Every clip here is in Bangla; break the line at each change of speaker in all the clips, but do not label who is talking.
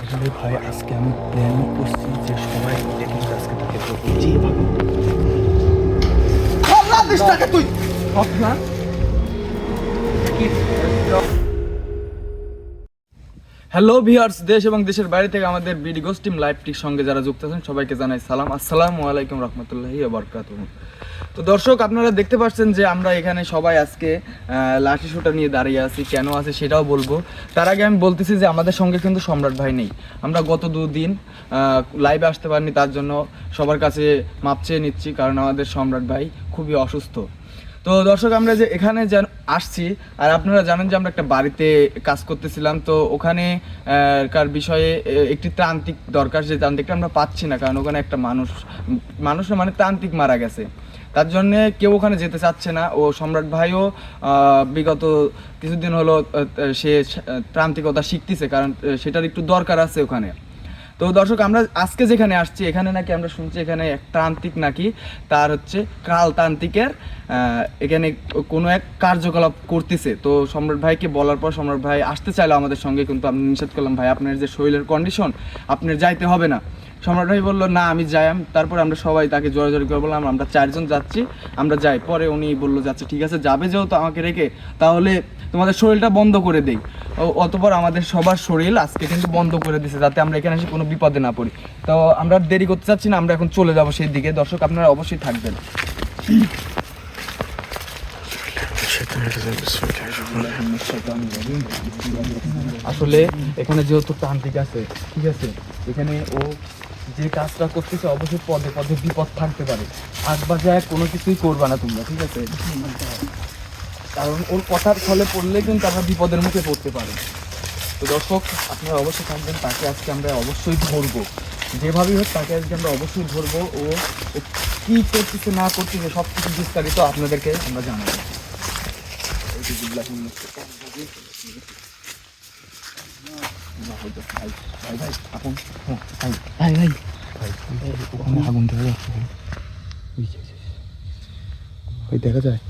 আসলে ভাই আজকে আমি প্ল্যান করছি যে সবাই মিলে কিন্তু আজকে তাকে ধরবো যেভাবে তুই না। হ্যালো ভিউয়ার্স, দেশ এবং দেশের বাইরে থেকে আমাদের বিডি গোস্ট টিম লাইভটির সঙ্গে যারা যুক্ত আছেন সবাইকে জানাই সালাম, আসসালামু আলাইকুম রহমতুল্লাহি ওয়া বারাকাতুহু। তো দর্শক, আপনারা দেখতে পাচ্ছেন যে আমরা এখানে সবাই আজকে লাঠি সোটা নিয়ে দাঁড়িয়ে আছি। কেন আছে সেটাও বলবো। তার আগে আমি বলতেছি যে আমাদের সঙ্গে কিন্তু সম্রাট ভাই নেই। আমরা গত দুদিন লাইভে আসতে পারিনি, তার জন্য সবার কাছে মাপ চেয়ে নিচ্ছি, কারণ আমাদের সম্রাট ভাই খুবই অসুস্থ। তো দর্শক, আমরা যে এখানে আসছি, আর আপনারা জানেন যে আমরা একটা বাড়িতে কাজ করতেছিলাম, তো ওখানে কার বিষয়ে একটি তান্ত্রিক দরকার, যে তান্ত্রিকটা আমরা পাচ্ছি না, কারণ ওখানে একটা মানুষ মানে তান্ত্রিক মারা গেছে। তার জন্য কেউ ওখানে যেতে চাচ্ছে না। ও সম্রাট ভাইও বিগত কিছুদিন হলো সে তান্ত্রিকতা শিখতেছে, কারণ সেটার একটু দরকার আছে ওখানে। তো দর্শক, আমরা আজকে যেখানে আসছি, এখানে নাকি আমরা শুনছি এখানে এক তান্ত্রিক নাকি তার হচ্ছে কাল তান্ত্রিকের এখানে কোনো এক কার্যকলাপ করতেছে। তো সম্রাট ভাইকে বলার পর সম্রাট ভাই আসতে চাইলো আমাদের সঙ্গে, কিন্তু আমি নিষেধ করলাম, ভাই আপনার যে শরীরের কন্ডিশন, আপনার যাইতে হবে না। সম্রাট ভাই বললো না আমি যাই। তারপরে আমরা সবাই তাকে জোরাজোরি করে বললাম আমরা 4 জন যাচ্ছি, আমরা যাই। পরে উনি বললো যাচ্ছে ঠিক আছে, যাবে যেহেতু আমাকে রেখে, তাহলে তোমাদের শরীরটা বন্ধ করে দেই। অতপর আমাদের সবার শরীর আজকে কিন্তু বন্ধ করে দিছে, যাতে আমরা এখানে এসে কোনো বিপদে না পড়ি। তো আমরা দেরি করতে চাচ্ছি না, আমরা এখন চলে যাব সেই দিকে। দর্শক, আপনারা অবশ্যই থাকবেন। আসলে এখানে যেহেতু তান্ত্রিক আছে, ঠিক আছে, এখানে ও যে কাজটা করতেছে অবশ্যই পদে পদে বিপদ থাকতে পারে। আগ বাজায় কোনো কিছুই করবা না তোমরা, ঠিক আছে, কারণ ওর কথার ফলে পড়লে কিন্তু আমরা বিপদের মুখে পড়তে পারি। তো দর্শক, আপনারা অবশ্যই থাকবেন। তাকে আজকে আমরা অবশ্যই ধরবো, যেভাবেই হোক তাকে আজকে আমরা অবশ্যই ধরবো। ও কী করতেছে না করতেছে সব কিছু বিস্তারিত আপনাদেরকে আমরা জানাবো। দেখা যায়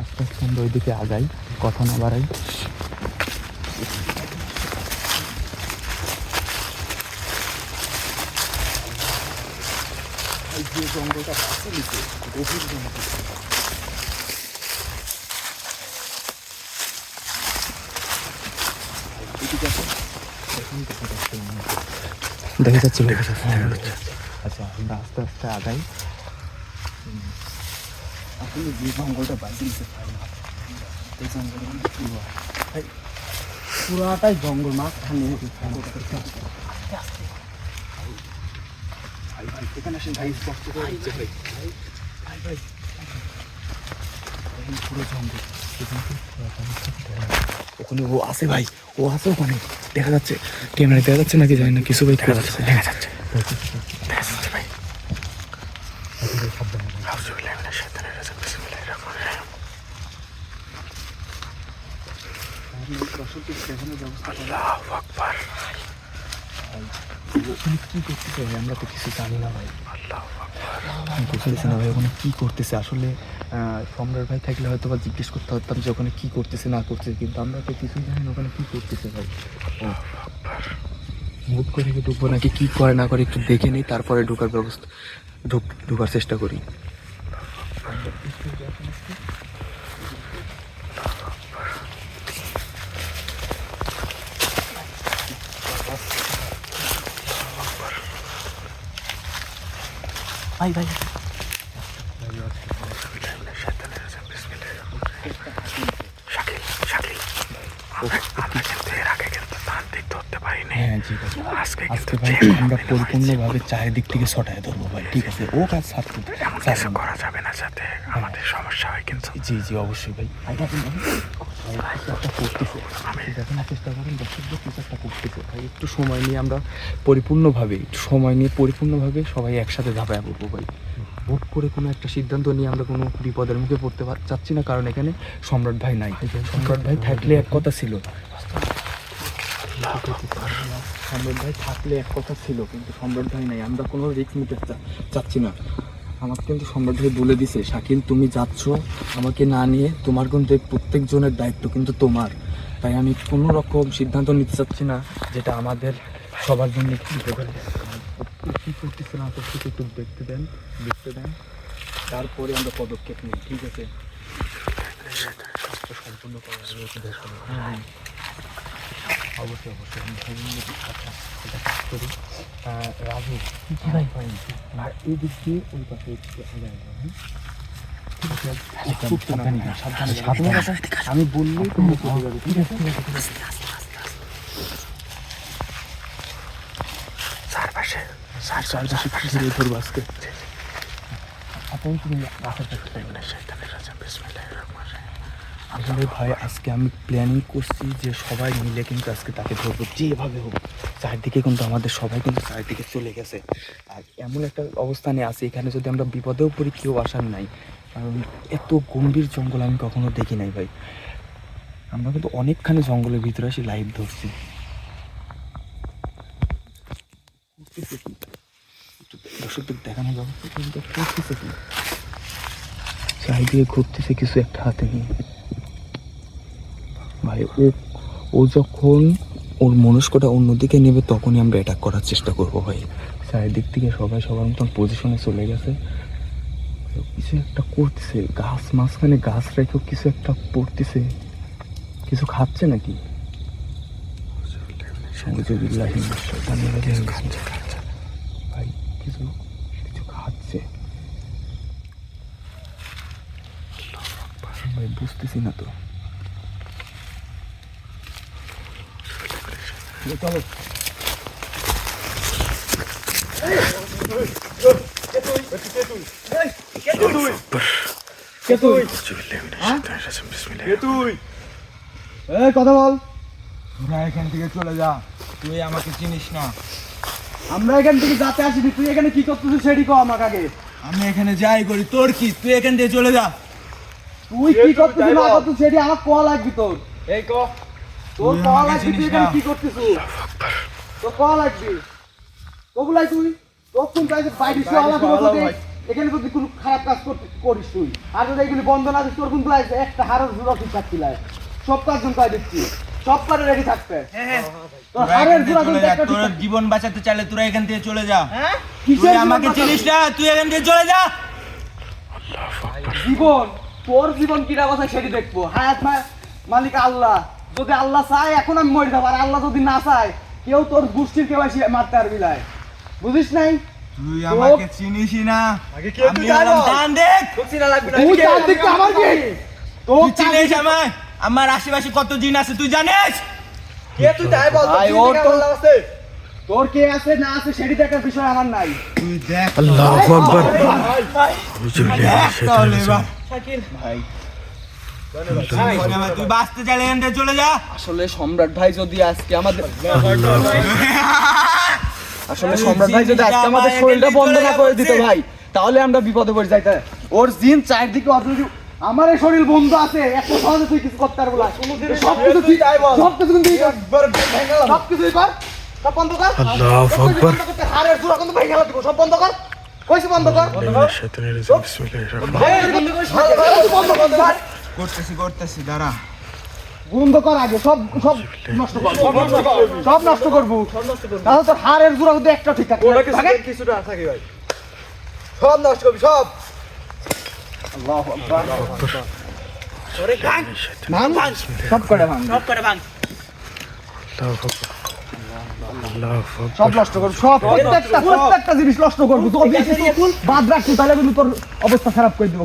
আস্তে আস্তে আমরা ওইদিকে আগাই, কথা না বাড়াই। যে জঙ্গলটা কাছে নিচে গভীর জঙ্গল, দেখা যাচ্ছে আচ্ছা, আমরা আস্তে আস্তে আগাই। আসলে যে জঙ্গলটা বাইরে নিতে পারি না, এই জঙ্গল পুরাটাই জঙ্গল, মাঝখানে এখানে আসেন ভাই, স্পষ্ট করে দিচ্ছে ভাই, ভাই পুরো জঙ্গল। ওখানে ও আছে ভাই, ও আছে ওখানে, দেখা যাচ্ছে। ক্যামেরায় দেখা যাচ্ছে নাকি জানি না, কিছু ভাই দেখা যাচ্ছে, দেখা যাচ্ছে ভাই। কি করতেছে ভাই, আমরা তো কিছু জানি না ভাই। বুঝতেছি না ভাই ওখানে কি করতেছে। আসলে সম্রাট ভাই থাকলে হয়তো বা জিজ্ঞেস করতে পারতাম যে ওখানে কি করতেছে না করতেছে, কিন্তু আমরা তো কিছুই জানি না ওখানে কি করতেছে ভাই। মুখ করে ঢুকবো নাকি কি করে না করে একটু দেখে নিই, তারপরে ঢোকার ব্যবস্থা ঢোকার চেষ্টা করি। ভাই ভাই আমরা পরিপূর্ণভাবে চারিদিক থেকে ছটায় ধরবো ভাই, ঠিক আছে। ও কাজ কিছু করা যাবে না, যাতে আমাদের সমস্যা হয়। কিন্তু জি জি অবশ্যই ভাই, করতেছে, আমি দেখানোর চেষ্টা করেন দর্শকদের কিছু একটা করতেছে ভাই। একটু সময় নিয়ে আমরা পরিপূর্ণভাবে সবাই একসাথে ঝাঁপায় পড়বো ভাই। হুট করে কোনো একটা সিদ্ধান্ত নিয়ে আমরা কোনো বিপদের মুখে পড়তে চাচ্ছি না, কারণ এখানে সম্রাট ভাই নাই। সম্রাট ভাই থাকলে এক কথা ছিল, সম্রাট ভাই থাকলে এক কথা ছিল, কিন্তু সম্রাট ভাই নাই। আমরা কোনো রিস্ক নিতে চাচ্ছি না। আমাকে কিন্তু সম্রাট ভাই বলে দিছে, শাকিল তুমি যাচ্ছ আমাকে না নিয়ে, তোমার কিন্তু প্রত্যেকজনের দায়িত্ব কিন্তু তোমার। তাই আমি কোনো রকম সিদ্ধান্ত নিতে চাচ্ছি না যেটা আমাদের সবার জন্য একটু উপকারী। কী করতেছে না করতেছে একটু দেখতে দেন তারপরে আমরা পদক্ষেপ নিই, ঠিক আছে? কাজটা সম্পূর্ণ করা হ্যাঁ অবশ্যই আমি আচ্ছা এটা কাজ করি। রাজু ভাই আর এই দিক দিয়ে ওই পাশে আমি বললেই তুমি চলে যাবে, ঠিক আছে? চারপাশে ধরবো আজকে। আসলে ভাই আজকে আমি প্ল্যানিং করছি যে সবাই মিলে কিন্তু আজকে তাকে ধরবো যেভাবে হোক। চারদিকে কিন্তু আমাদের সবাই কিন্তু চারদিকে চলে গেছে, আর এমন একটা অবস্থানে আছে এখানে যদি আমরা বিপদেও পড়ি কেউ আসার নাই, কারণ এত গম্ভীর জঙ্গল আমি কখনো দেখি নাই ভাই। আমরা কিন্তু অনেকখানি জঙ্গলের ভিতরে আসি লাইভ ধরছি। দর্শকদের দেখানো ব্যবস্থা কিন্তু করতেছে কি, চারিদিকে ঘুরতেছে কিছু একটা হাতে নিয়ে। ভাই ও যখন ওর মনস্কটা অন্যদিকে নেবে তখনই আমরা অ্যাটাক করার চেষ্টা করবো ভাই। চারিদিক থেকে সবাই সবার মতন পজিশনে চলে গেছে, কিছু একটা করতেছে, গাছ মাঝখানে গাছ রেখেও কিছু একটা পড়তেছে, কিছু খাচ্ছে নাকি? ভাই কিছু খাচ্ছে ভাই, বুঝতেছি না তো। চলো কথা বল।
তোরা এখান থেকে চলে যা, তুই আমাকে চিনিস না।
আমরা এখান থেকে যাতে আসিনি, তুই এখানে কি করতেছিস সেটি কো আমাকে আগে।
আমি এখানে যাই করি, তোর কি? তুই এখান থেকে চলে যা।
তুই কি করতেছিস না করতেছিস সেটি আমার কোয়া লাগবি তোর।
এই ক
তোর কোয়া লাগবি, তুই এখানে কি করতেছিস? তোর কোয়া লাগবি কবুলাই তুই তোর কোন কাজে বাইরে শুয়ে আলাদা এখানে যদি কোনো খারাপ কাজ করিস তুই, আর যদি এগুলি বন্ধ না দিস তোর কোন প্লাইছে একটা হাড়ের জোড়া ঠিক থাকছিলাম সব কাজজন কাজ দিচ্ছি, সব কাজে রেডি থাকতে। তোর হাড়ের জোড়া কিন্তু একটা
তোর জীবন বাঁচাতে চাইলে তোরা এখান থেকে চলে যা।
হ্যাঁ
তুই আমাকে চিনিস না, তুই এখান থেকে চলে যা।
জীবন তোর জীবন কিরা বাঁচায় সেটি দেখবো। হায়াত মালিক আল্লাহ, যদি আল্লাহ চায় এখন আমি মরে যাবো, আর আল্লাহ যদি না চায় কেউ তোর গোষ্ঠীর কেউ এসে মারতে পারবি না, বুঝিস নাই?
তুই আমাকে চিনিসই না। আমি হলাম তান্দেক।
তুই তার দিক তো আমার কি?
তুই চিনিস আমায়? আমার আশেপাশে কত জিন আছে তুই জানিস?
কে তুই তাই বল, তোর কে আছে না আছে সেটি দেখার বিষয় আমার নাই।
তুই দেখ।
আল্লাহু আকবার।
তাহলে এবার
শাকিল ভাই
তুই বাঁচতে চাইলে এখান থেকে চলে যা।
আসলে সম্রাট ভাই যদি আজকে আমাদের শরীরটা বন্ধ না করে দিত ভাই, তাহলে আমরা বিপদে পড়ে যাইতে। ওর জিন চারদিকে আমার এই শরীর বন্ধ আছে, এত সহজে তুই কিছু করতে পারবো না। সবকিছু কর, সব বন্ধ কর।
আল্লাহু আকবার।
হাড়ের জোড়া কিন্তু ভাই গেলা দিব, সব বন্ধ কর। কইছি বন্ধ কর।
করতেছি দাঁড়া।
বন্ধ কর আগে, সব সব নষ্ট কর, সব নষ্ট করবো। তাহলে তোর হাড়ের জোড়া কিন্তু একটা ঠিক থাকে, কিছুটা থাকে ভাই, সব নষ্ট করবি সব। আল্লাহু আকবার। সব করে ভাঙ, সব করে ভাঙ, সব নষ্ট করবো, সব প্রত্যেকটা জিনিস নষ্ট করবো। বাদ রাখছি তাহলে কিন্তু তোর অবস্থা খারাপ করে দিব।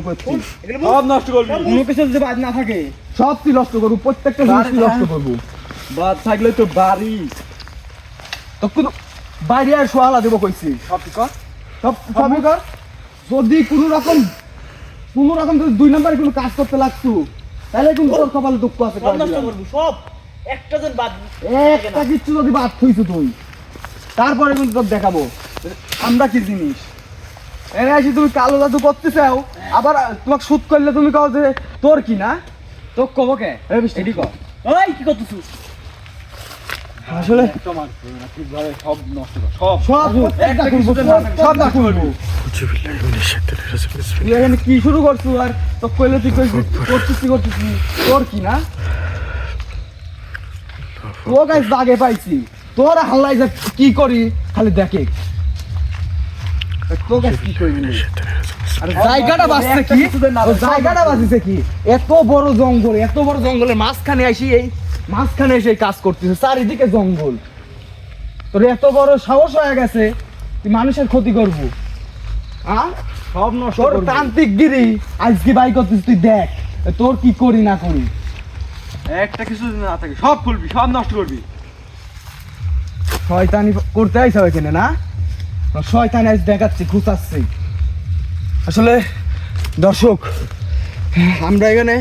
সব নষ্ট করবি, কোনো কিছু যদি বাদ না থাকে সব তুই নষ্ট করবো, প্রত্যেকটা জিনিস তুই নষ্ট করবো। বাদ থাকলে তো বাড়ি তো কোনো বাইরে আর সোয়ালা দেবো কইছি। সব কর, সবই কর। যদি কোনো রকম যদি 2 নম্বরে কোনো কাজ করতে লাগতো তাহলে কিন্তু তোর কপালে দুঃখ আছে।
সব একটা জন বাদ,
একটা কিচ্ছু যদি বাদ থইছো তুই, তারপরে কিন্তু তোর দেখাবো আমরা কি জিনিস। এনে আসি তুমি কালো জাদু করতে চাও, আবার তোমাকে শুট করলে তুমি কও যে তোর কি না, তোর কব কে এটি কর।
ওই কি করতেছিস?
আসলে সব নষ্ট কর, সব একটা করবো, সব না করবো। তুই এখানে কি শুরু করছো? আর তো কইলে তুই করছিস তোর কি না? তো গাইস আগে পাইছি তোরা হাল্লাই যে কি করি খালি দেখে তো গাইস কি করি আর জায়গাটা বাঁচছে কি ও জায়গাটা বাঁচছে কি এত বড় জঙ্গলের মাঝখানে আইছি এই মাঝখানে এসে কাজ করতেছে চারিদিকে জঙ্গল তোর এত বড় সাহস হয়ে গেছে তুই মানুষের ক্ষতি করবো
সব নষ্ট
তোর
করবি।
তান্ত্রিক গিরি আজকে বাই করতেছিস তুই দেখ তোর কি করি না করি
একটা কিছু যদি না থাকে সব খুলবি সব নষ্ট করবি।
শয়তানি করতে আইসা এখানে না শয়তানি আজ দেখাচ্ছি খুঁচাচ্ছি আসলে দর্শক আমরা এখানে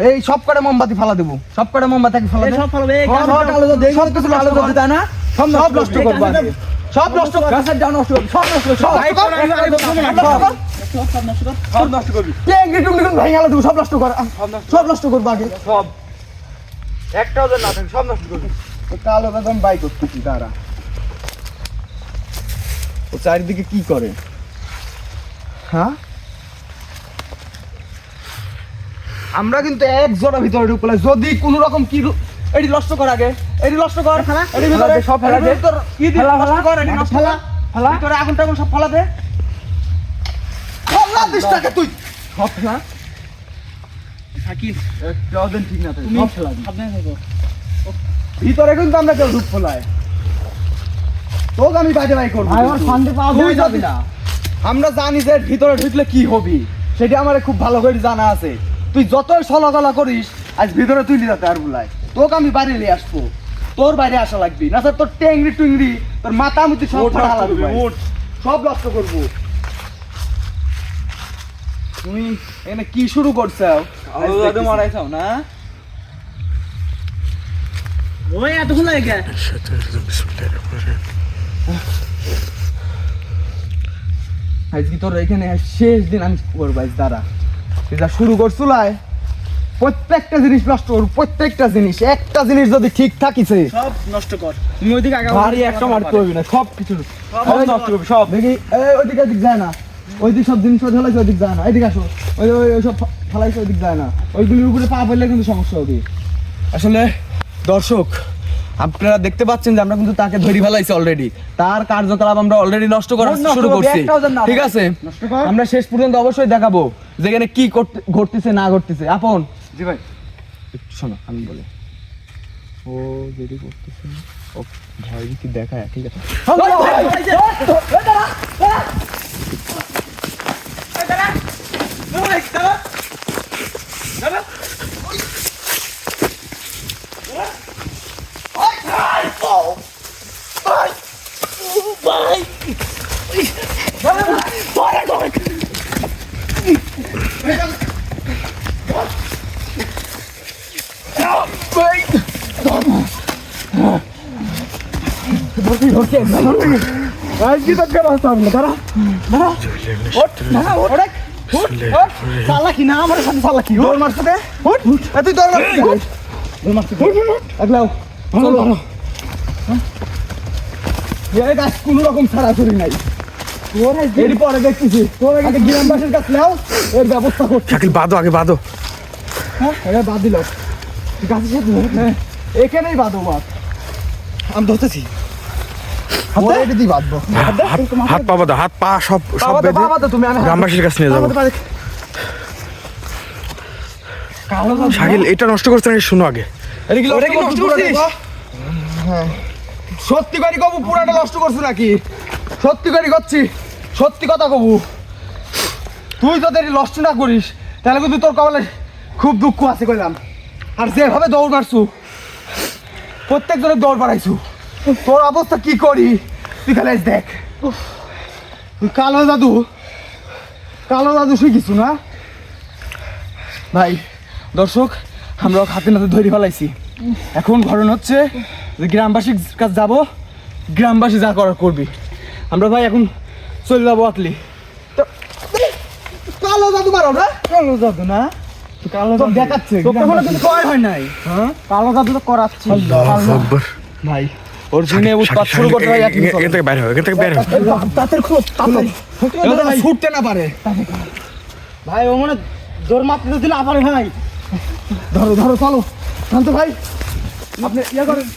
এই সব কটা মোমবাতি ফালা দেবো সব কটা মোমবাতি ফালা
এই
দেবো
সব ফালাবে, এই
সব
গাছের
আলো জ্বলছে,
সব
কিছু
নষ্ট
আলো জ্বলছে,
কর।
তাই না? সব নষ্ট করবো আগে। সব নষ্ট কর।
গাছের ডাল নষ্ট করবি, সব নষ্ট করবি, সব
ভাই,
সব
ভাই, ভাই,
নষ্ট করবি,
ভাই,
সব
ভাই,
সব নষ্ট কর, সব নষ্ট করবি।
টেঙ্গি টুঙ্গি টুঙ্গি ভেঙে আলো দেবো, সব নষ্ট কর সব নষ্ট করবো আগে
সব একটাও যেন না থাকে সব নষ্ট করবি।
কালো বাদাম বাই করতেছি তারা ও চারিদিকে কি করে হ্যাঁ আমরা কিন্তু এক জোড়া ভিতরে ঢুকলে যদি কোনো রকম কি এটি নষ্ট কর আগে এটি নষ্ট কর এটি ভিতরে
সব ফেলা দে।
তোর কি দিস নষ্ট কর এটি নষ্ট
ফেলা,
ফেলা ভিতরে আগুন টাগুন সব ফেলা দে ফেলা দিস টাকে তুই সব ফেলা
শাকিল,
একটাও দিন ঠিক না থাকে
তুমি
সব ফেলা দিস।
সাবধানে থাকো।
ভিতরে কিন্তু আমরা কেউ ঢুক ফেলায় তোকে আমি বাইরে বাই করবো
ভাই, আমার শান্তি পাওয়া
তুই
যাবে
যদি
না।
আমরা জানি যে ভিতরে ঢুকলে কি হবি সেটা আমার খুব ভালো করে জানা আছে তুই যতই চলাচলা করিস আজ ভিতরে তুই নিয়ে যেতে আর বলাই তোকে আমি বাইরে নিয়ে আসবো তোর বাইরে আসা লাগবি না স্যার তোর টেংরি টুংরি তোর মাথা মুতি সব
ওঠ নষ্ট
ফালা
করবি,
দিবো।
ওঠ।
সব নষ্ট করবো তুমি এখানে কি শুরু করছো
আলো দাদু মারাইছাও না? ওই এতক্ষণ লাগে কে?
আজকে তোর এখানে শেষ দিন আমি করবো আজ দ্বারা তুই যা শুরু করছুলাই প্রত্যেকটা জিনিস নষ্ট করবো প্রত্যেকটা জিনিস একটা জিনিস যদি ঠিক থাকিছে
সব নষ্ট কর। তুমি ওইদিকে আগে
ভারী একটা মারতে হবে না সব কিছু
সব নষ্ট করবি, সব।
দেখি এই ওইদিকে ওইদিক যায় না ওইদিক সব জিনিস ঢালাইছে ওইদিক যায় না এইদিকে আসো ওই ওই ওই সব ফালাইছে ওইদিক যায় না ওইগুলির উপরে পা ফেললে কিন্তু সমস্যা হবে আসলে দর্শক আপনারা দেখতে পাচ্ছেন যে আমরা কিন্তু তাকে ধরি ফেলাইছি অলরেডি তার কার্যকলাপ আমরা অলরেডি নষ্ট করা
নষ্ট
শুরু
করবি,
করছি
একটাও যেন না
ঠিক আছে
নষ্ট কর।
আমরা শেষ পর্যন্ত অবশ্যই দেখাবো যেখানে কি ঘটতেছে না ঘটতেছে আপন
জি ভাই।
একটু শোনো আমি বলি ও যদি করতেছে ও ভয় কি দেখায় ঠিক আছে
চালাকি না, আমার সাথে চালাকি।
দৌড় মারছে রে উঠ এ তুই দৌড় মারছিস দৌড় মারছিস একলাও চলো এই গাছ কোনো রকম ছাড়াছড়ি নাই তোর এর পরে দেখতেছি তোর আগে গ্রামবাসীর কাছে নাও এর ব্যবস্থা করছি
শাকিল বাদো আগে বাদো
এটা বাদ দিল গাছের সাথে হ্যাঁ এখানেই বাদো বাদ আমি ধরতেছি হাতে এটা দিয়ে বাঁধবো
হাত পা বাদো হাত পা সব সব
বাবা
বেঁধে
বাবা তো তুমি আমি
গ্রামবাসীর কাছে নিয়ে যাবো
কালো
শাকিল এটা নষ্ট করছে নাকি শুনো আগে
ওটা কি নষ্ট করছিস? হ্যাঁ। সত্যি করে কবু পুরাটা নষ্ট করছিস নাকি সত্যি করে করছি সত্যি কথা কবু তুই যদি এটি নষ্ট না করিস তাহলে কিন্তু তোর কপালে খুব দুঃখ আছে কইলাম আর যেভাবে দৌড় মারছু প্রত্যেক জনের দৌড় বাড়াইছু তোর অবস্থা কি করি তুই খালি আজ দেখ তুই কালো জাদু শিখিস না ভাই দর্শক আমরা হাতে নাতে ধরে ফেলাইছি এখন ঘটনা হচ্ছে যে গ্রামবাসীর কাছে যাবো গ্রামবাসী যা করার করবি আমরা ভাই এখন চলে যাবো আকলি কালো জাদু মারো না কালো জাদু না কালো জাদু দেখাচ্ছে তোকে কোনো কিছু করা হয় নাই হ্যাঁ কালো জাদু তো করাচ্ছি
আকবার
ভাই ওর জন্য উৎপাত শুরু করতে হয়
এখান থেকে বাইরে হয় এখান থেকে বাইরে হয়
তাদের খুব ছুটতে না পারে
ভাই ও মানে জোর মারতে যদি না পারে ভাই।
ধরো ধরো চলো শান্ত ভাই আপনি ইয়া করেন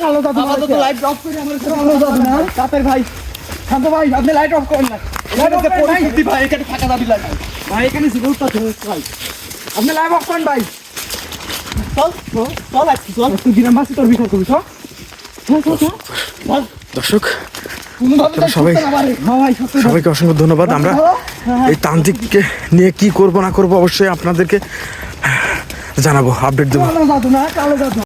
কালো দাদু আপাতত লাইট অফ করে আমার কালো দাদু না তাতের ভাই শান্ত ভাই আপনি লাইট অফ করেন না লাইট অফ করেন ভাই এখানে ফাঁকা দাবি লাইট ভাই এখানে সিকিউরিটি আছে ভাই আপনি লাইট অফ করেন ভাই চল চল চল একটু গ্রামবাসী তোর বিচার করিস চল
দর্শক
কোনোভাবে
আপনারা সবাই
ভাই সত্যি
সবাইকে অসংখ্য ধন্যবাদ। আমরা এই তান্ত্রিককে নিয়ে কি করব না করব অবশ্যই আপনাদেরকে জানাবো, আপডেট দেবো।
কালো দাদু না কালো দাদু